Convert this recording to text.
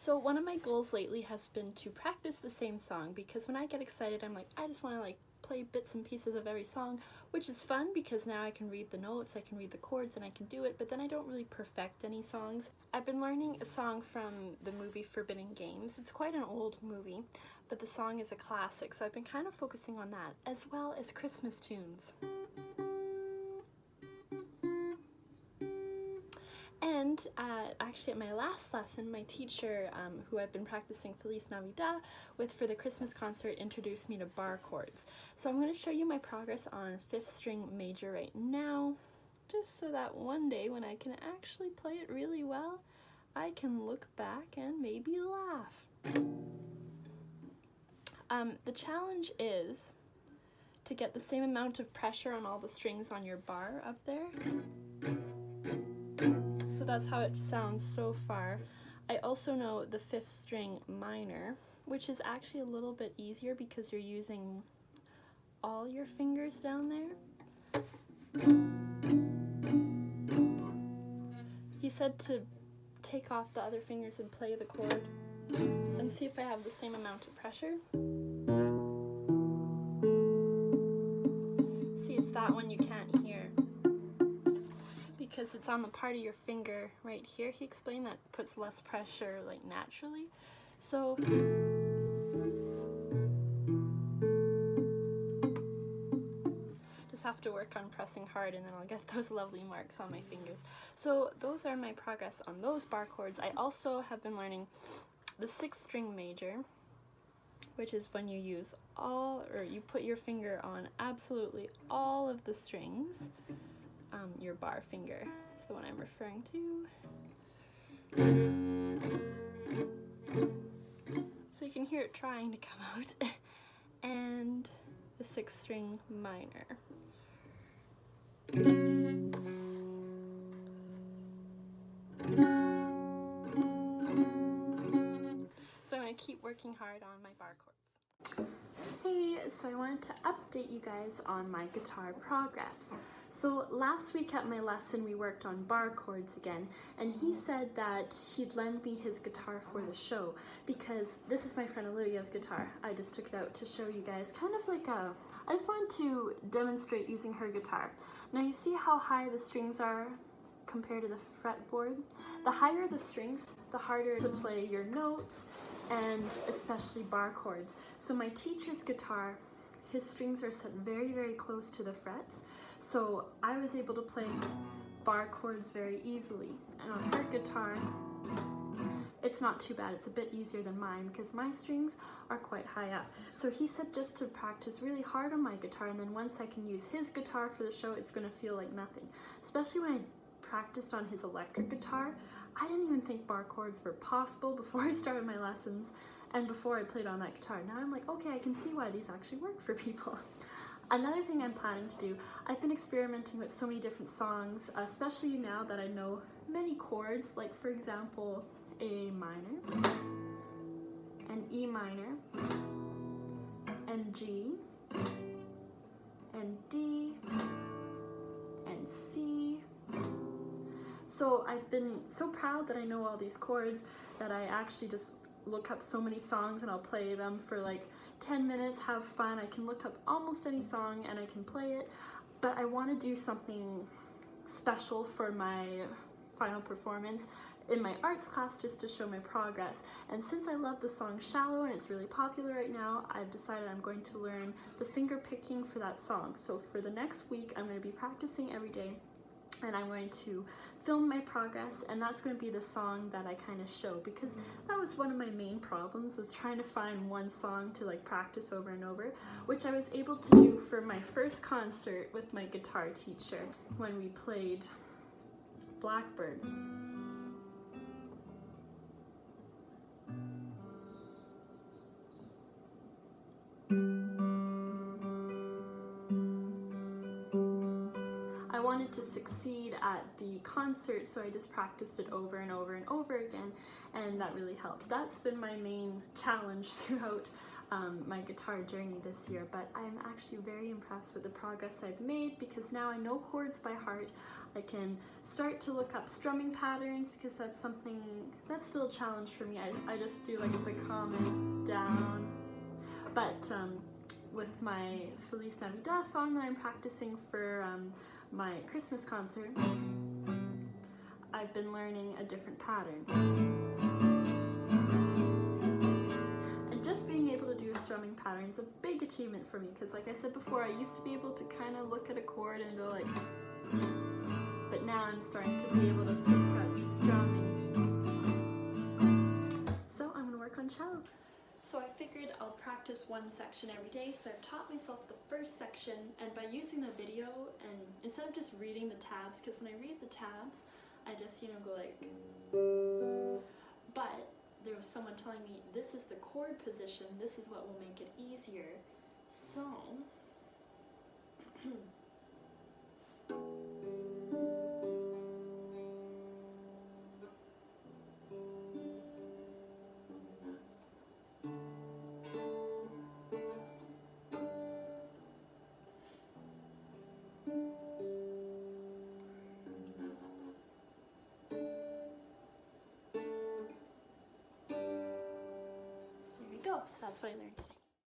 So one of my goals lately has been to practice the same song, because when I get excited I'm like, I just want to play bits and pieces of every song, which is fun because now I can read the notes, I can read the chords, and I can do it, but then I don't really perfect any songs. I've been learning a song from the movie Forbidden Games. It's quite an old movie, but the song is a classic, so I've been kind of focusing on that, as well as Christmas tunes. And actually at my last lesson, my teacher, who I've been practicing Feliz Navidad with for the Christmas concert, introduced me to bar chords. So I'm going to show you my progress on 5th string major right now, just so that one day when I can actually play it really well, I can look back and maybe laugh. The challenge is to get the same amount of pressure on all the strings on your bar up there. So that's how it sounds so far. I also know the 5th string minor, which is actually a little bit easier because you're using all your fingers down there. He said to take off the other fingers and play the chord and see if I have the same amount of pressure. See, it's that one you can't hear, because it's on the part of your finger right here. He explained that puts less pressure naturally. So just have to work on pressing hard and then I'll get those lovely marks on my fingers. So those are my progress on those bar chords. I also have been learning the 6th string major, which is when you use you put your finger on absolutely all of the strings. Your bar finger is the one I'm referring to. So you can hear it trying to come out. And the 6th string minor. So I'm going to keep working hard on my bar chords. Hey, so I wanted to update you guys on my guitar progress. So last week at my lesson we worked on bar chords again, and he said that he'd lend me his guitar for the show, because this is my friend Olivia's guitar. I just took it out to show you guys, I just wanted to demonstrate using her guitar. Now you see how high the strings are compared to the fretboard? The higher the strings, the harder to play your notes, and especially bar chords. So my teacher's guitar, his strings are set very, very close to the frets, so I was able to play bar chords very easily. And on her guitar, it's not too bad. It's a bit easier than mine because my strings are quite high up. So he said just to practice really hard on my guitar, and then once I can use his guitar for the show, it's going to feel like nothing. Especially when I practiced on his electric guitar, I didn't even think bar chords were possible before I started my lessons and before I played on that guitar. Now I'm like, okay, I can see why these actually work for people. Another thing I'm planning to do, I've been experimenting with so many different songs, especially now that I know many chords, like for example, A minor, and E minor, and G, and D, and C. So I've been so proud that I know all these chords that I actually just look up so many songs and I'll play them for 10 minutes, have fun. I can look up almost any song and I can play it, but I want to do something special for my final performance in my arts class just to show my progress. And since I love the song Shallow and it's really popular right now, I've decided I'm going to learn the finger picking for that song. So for the next week, I'm going to be practicing every day, and I'm going to film my progress, and that's going to be the song that I kind of show, because that was one of my main problems, was trying to find one song to practice over and over, which I was able to do for my first concert with my guitar teacher when we played Blackbird. I wanted to succeed at the concert, so I just practiced it over and over and over again, and that really helped. That's been my main challenge throughout my guitar journey this year, but I'm actually very impressed with the progress I've made because now I know chords by heart. I can start to look up strumming patterns because that's something that's still a challenge for me. I just do like the common down, but with my Feliz Navidad song that I'm practicing for my Christmas concert, I've been learning a different pattern. And just being able to do a strumming pattern is a big achievement for me because, like I said before, I used to be able to kind of look at a chord and go like, but now I'm starting to be able to pick up the strumming. So I'm going to work on cello. So I figured I'll practice one section every day, so I've taught myself the first section, and by using the video, and instead of just reading the tabs, because when I read the tabs, I just, go like, but there was someone telling me this is the chord position, this is what will make it easier, so so that's what I learned today.